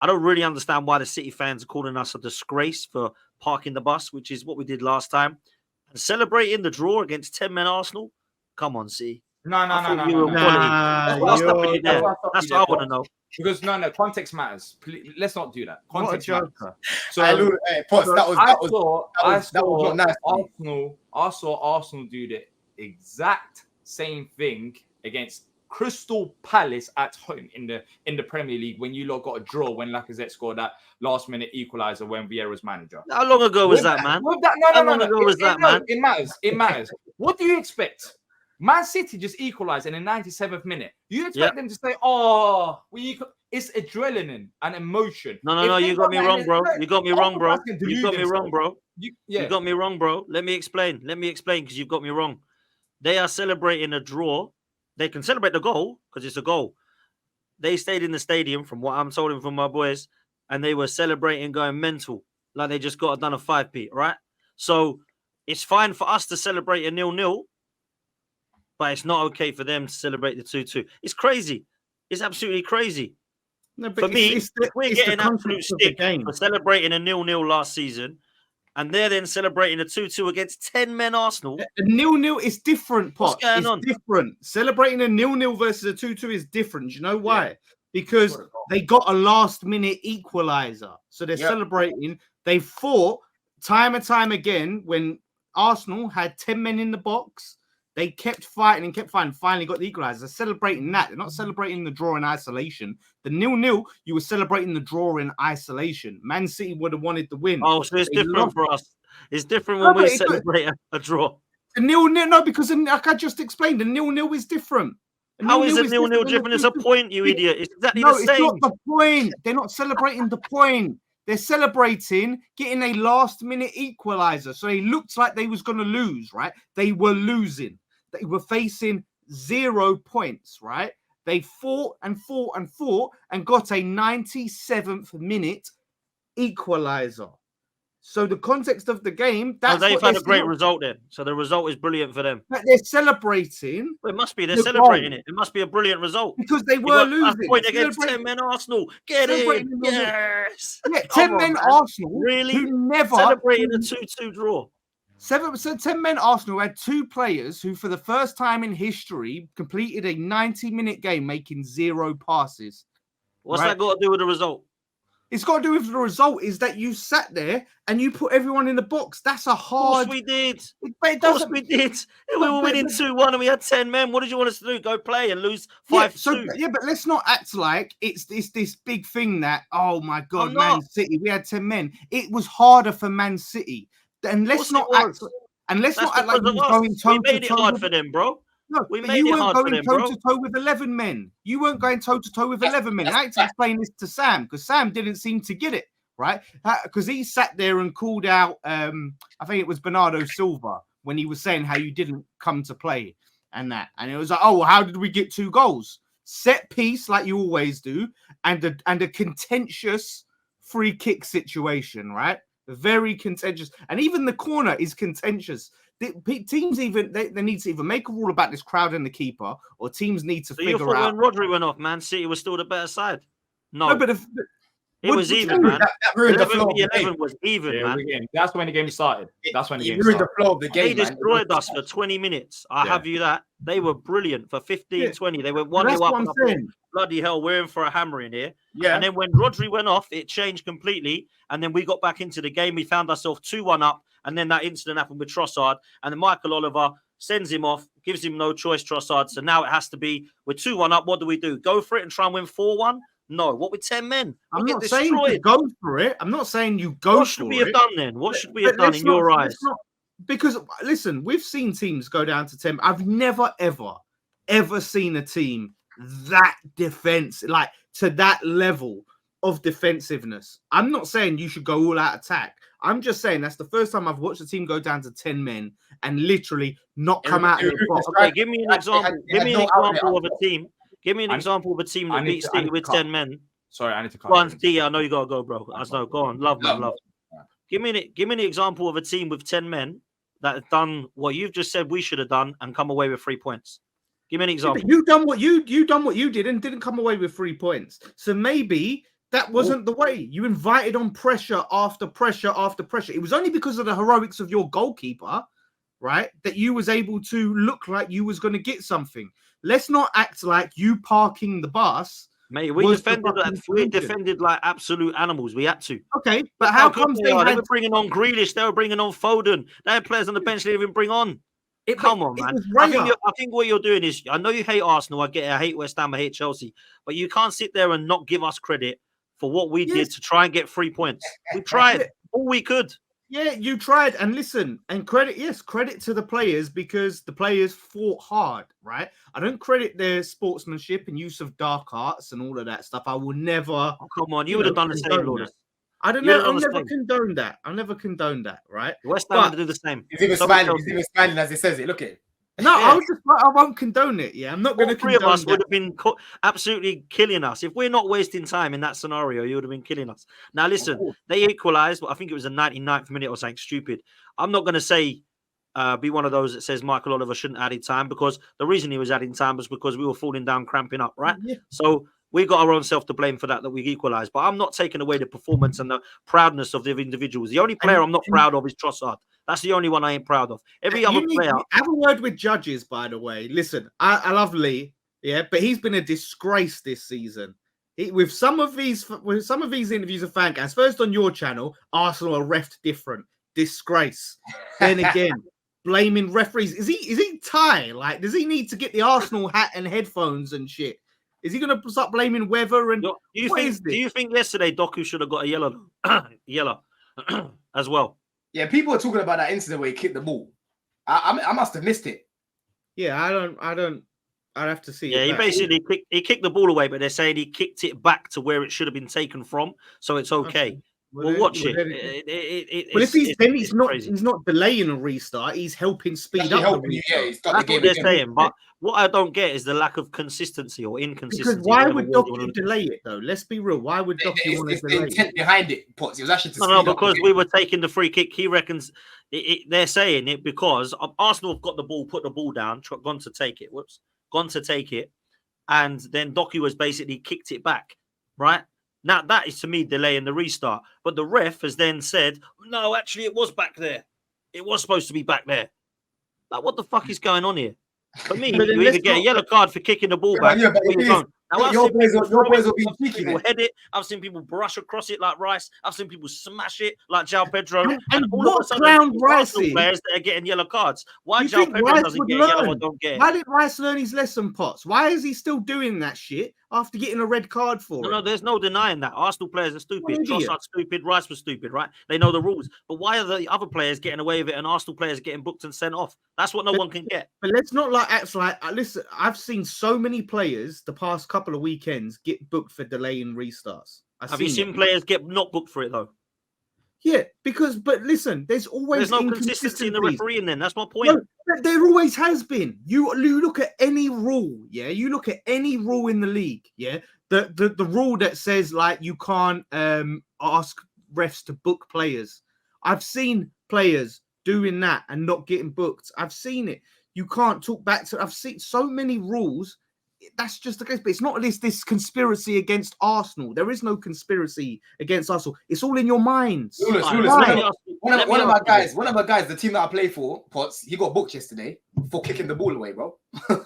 I don't really understand why the City fans are calling us a disgrace for parking the bus, which is what we did last time. And celebrating the draw against 10-men Arsenal? Come on, City. No. What's happening there? That's what I want to know. Because context matters. Please, let's not do that. Context matters. So I saw Arsenal do the exact same thing against Crystal Palace at home in the Premier League when you lot got a draw when Lacazette scored that last-minute equaliser when Vieira was manager. How long ago was that, man? How long ago was that, man? It matters. It matters. What do you expect? Man City just equalised in the 97th minute. You expect them to say, it's adrenaline and emotion. No, you got me wrong, bro. You got me wrong, bro. You got me wrong, bro. You got me wrong, bro. Let me explain because you've got me wrong. They are celebrating a draw. They can celebrate the goal because it's a goal. They stayed in the stadium, from what I'm told from my boys, and they were celebrating, going mental, like they just got done a 5p, right? So it's fine for us to celebrate a 0-0, but it's not okay for them to celebrate the 2-2. It's crazy. It's absolutely crazy. No, for me, we're getting absolute stick for celebrating a 0-0 last season, and they're then celebrating a 2-2 against 10-men Arsenal. A 0-0 is different, Pot. What's going on? Different. Celebrating a 0-0 versus a 2-2 is different. You know why? Yeah. Because they got a last-minute equaliser. So they're celebrating. They fought time and time again when Arsenal had 10 men in the box. They kept fighting and kept fighting. Finally got the equaliser. They're celebrating that. They're not celebrating the draw in isolation. The 0-0, you were celebrating the draw in isolation. Man City would have wanted the win. Oh, so it's different for us. It's different when we celebrate a draw. The 0-0, no, because like I just explained, the 0-0 is different. How is a 0-0 different? It's a point, you idiot. It's exactly the same. No, it's not the point. They're not celebrating the point. They're celebrating getting a last-minute equaliser. So it looked like they was going to lose, right? They were losing. They were facing 0 points, right? They fought and got a 97th minute equaliser. So the context of the game, they've had a great result then. So the result is brilliant for them. But they're celebrating. Well, it must be. They're celebrating it. It must be a brilliant result. Because they were losing. Point against 10-men Arsenal. Get in. Yes. Yeah, 10-men Arsenal. Really? Who never celebrating a 2-2 draw. 10-men Arsenal had 2 players who, for the first time in history, completed a 90-minute game making 0 passes. What's that got to do with the result? It's got to do with the result is that you sat there and you put everyone in the box. That's a hard... Of course we did. We did. We were winning 2-1 and we had 10 men. What did you want us to do? Go play and lose 5-2? But let's not act like it's this big thing that, oh my God, Man City, we had 10 men. It was harder for Man City. And let's not act like we were going toe-to-toe. We made it hard for them, bro. No, you weren't going toe-to-toe with 11 men. You weren't going toe-to-toe with 11 men. I had to explain this to Sam because Sam didn't seem to get it, right? Because he sat there and called out, I think it was Bernardo Silva, when he was saying how you didn't come to play and that. And it was like, oh, well, how did we get 2 goals? Set piece, like you always do, and a contentious free kick situation, right? Very contentious. And even the corner is contentious. Teams they need to either make a rule about this crowd and the keeper, or teams need to figure out. When Rodri went off, Man City was still the better side. No, but it was even, man. That ruined the flow. 11 was even, man. That's when the game started. That's when the game ruined started. the flow of the game. They destroyed us for 20 minutes. I have you that. They were brilliant for 15, 20. They went 1-0 up. Bloody hell, we're in for a hammering here. Yeah. And then when Rodri went off, it changed completely. And then we got back into the game. We found ourselves 2-1 up. And then that incident happened with Trossard. And then Michael Oliver sends him off, gives him no choice, Trossard. So now it has to be, we're 2-1 up. What do? Go for it and try and win 4-1? No. What with 10 men? I'm not saying you go for it. I'm not saying you go for it. What should we have done then? What should we have done in your eyes? Because, listen, we've seen teams go down to 10. I've never, ever seen a team that like to that level of defensiveness. I'm not saying you should go all out attack. I'm just saying that's the first time I've watched a team go down to 10 men and literally not come out of the box. Okay, give me an example. Give me an example of a team. Give me an example of a team that beats City with 10 men. Sorry, I need to cut. Go on, D. I know you gotta go, bro. I know. Go on, love. Give me an example of a team with 10 men that have done what you've just said we should have done and come away with 3 points. Give me an example. You done what you did and didn't come away with 3 points. So maybe That wasn't the way. You invited on pressure after pressure after pressure. It was only because of the heroics of your goalkeeper, right, that you was able to look like you was going to get something. Let's not act like you parking the bus. Mate, we defended like absolute animals. We had to. Okay, but how comes they were bringing on Grealish? They were bringing on Foden. They had players on the bench they didn't even bring on. Come on, man. I think what you're doing is, I know you hate Arsenal. I get it. I hate West Ham. I hate Chelsea. But you can't sit there and not give us credit for what we did to try and get 3 points. We tried all we could. Yeah, you tried. And listen, and credit to the players, because the players fought hard, right? I don't credit their sportsmanship and use of dark arts and all of that stuff. I will never. Oh, come on, you would have done the same, Lawless. I don't know. I'll never condone that. I'll never condone that, right? West Ham do the same. He's even smiling as he says it. Look at it. No, I won't condone it. Yeah, I'm not going to condone it. 3 of us would have been absolutely killing us. If we're not wasting time in that scenario, you would have been killing us. Now, listen, they equalised. I think it was the 99th minute or something stupid. I'm not going to say be one of those that says Michael Oliver shouldn't add time, because the reason he was adding time was because we were falling down, cramping up, right? Yeah. So we got our own self to blame for that we equalised. But I'm not taking away the performance and the proudness of the individuals. The only player I'm not proud of is Trossard. That's the only one I ain't proud of. Every other player. Have a word with judges, by the way. Listen, I love Lee, but he's been a disgrace this season. With some of these interviews of fan guys, first on your channel, Arsenal are reffed different. Disgrace. Then again, blaming referees. Is he Thai? Like, does he need to get the Arsenal hat and headphones and shit? Is he going to start blaming weather? And do you think yesterday Doku should have got a yellow as well? Yeah, people are talking about that incident where he kicked the ball. I must have missed it. Yeah, I don't. I'd have to see. Yeah, he basically kicked the ball away, but they're saying he kicked it back to where it should have been taken from, so it's okay. Well, watch it. But if he's not delaying a restart, he's helping speed up. That's what they're saying. But what I don't get is the lack of consistency or inconsistency. Because why would Doku delay it though? Let's be real. Why would Doku want to delay it? The intent behind it, Potts. It was actually because we were taking the free kick. He reckons they're saying it because Arsenal have got the ball, put the ball down, gone to take it, and then Doku has basically kicked it back, right? Now, that is to me delaying the restart. But the ref has then said, no, actually, it was back there. It was supposed to be back there. Like, what the fuck is going on here? For me, you either get a yellow card for kicking the ball back, or you don't. Now, your boys will be cheeky. People head it. I've seen people brush across it like Rice. I've seen people smash it like João Pedro. And all what of a sudden, Rice players that are getting yellow cards. Why João Pedro doesn't get yellow or don't get it? Why did Rice learn his lesson, Potts? Why is he still doing that shit after getting a red card for it? No, there's no denying that. Arsenal players are stupid. Trossard's stupid. Rice was stupid, right? They know the rules. But why are the other players getting away with it and Arsenal players getting booked and sent off? That's what no one can get. But let's not act like listen, I've seen so many players the past couple of weekends get booked for delaying restarts. Have you seen players get not booked for it though? Yeah, but listen, there's no consistency in the refereeing. Then that's my point. No, there always has been. You look at any rule, you look at any rule in the league, the rule that says like you can't ask refs to book players. I've seen players doing that and not getting booked. I've seen it. You can't talk back to. I've seen so many rules. That's just the case, but it's not this conspiracy against Arsenal. There is no conspiracy against Arsenal. It's all in your minds. One of my guys, the team that I play for, Potts, he got booked yesterday for kicking the ball away, bro.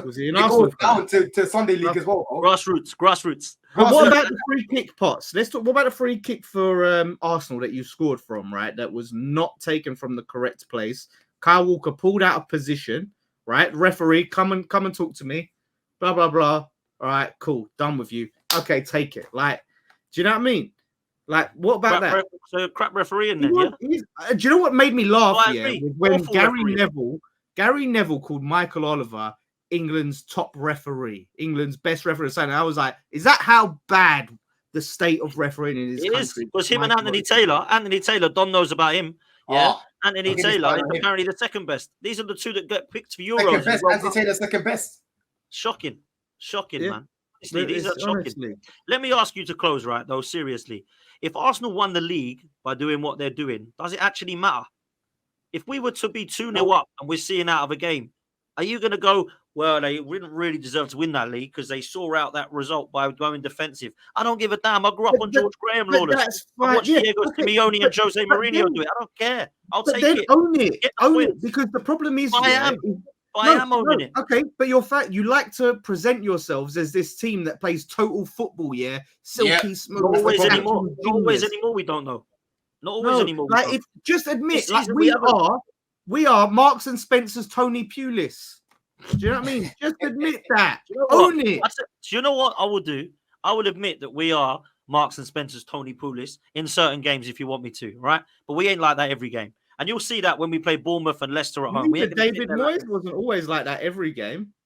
Was he in Arsenal? Down to Sunday League as well. Bro. Grassroots. But what about the free kick, Potts? Let's talk. What about the free kick for Arsenal that you scored from, right? That was not taken from the correct place. Kyle Walker pulled out of position, right? Referee, come and talk to me. Blah, blah, blah. All right, cool. Done with you. Okay, take it. Like, do you know what I mean? Like, what about that? So crap refereeing then, do you know what made me laugh when Gary Neville called Michael Oliver England's top referee, England's best referee. And I was like, is that how bad the state of refereeing in this country is? Because him and Anthony Taylor, Don knows about him. Yeah, Anthony Taylor is apparently the second best. These are the two that get picked for Euros. Anthony Taylor second best. Shocking, man. These are shocking. Honestly. Let me ask you to close, right, though, seriously. If Arsenal won the league by doing what they're doing, does it actually matter? If we were to be 2-0 up and we're seeing out of a game, are you going to go, well, they didn't really deserve to win that league because they saw out that result by going defensive. I don't give a damn. I grew up on George Graham, Lawless. That's I fine. watched Diego Simeone and Jose Mourinho do it. I don't care. I'll take it. Own it, because the problem is, I am owning it. Okay, but you like to present yourselves as this team that plays total football, silky smooth. Not always anymore. Not always anymore. We don't know. Not always anymore. Like, just admit, like we are Marks and Spencer's Tony Pulis. Do you know what I mean? Just admit that. Own it. Do you know what I will do? I will admit that we are Marks and Spencer's Tony Pulis in certain games if you want me to, right? But we ain't like that every game. And you'll see that when we play Bournemouth and Leicester at home. David Moyes wasn't always like that every game.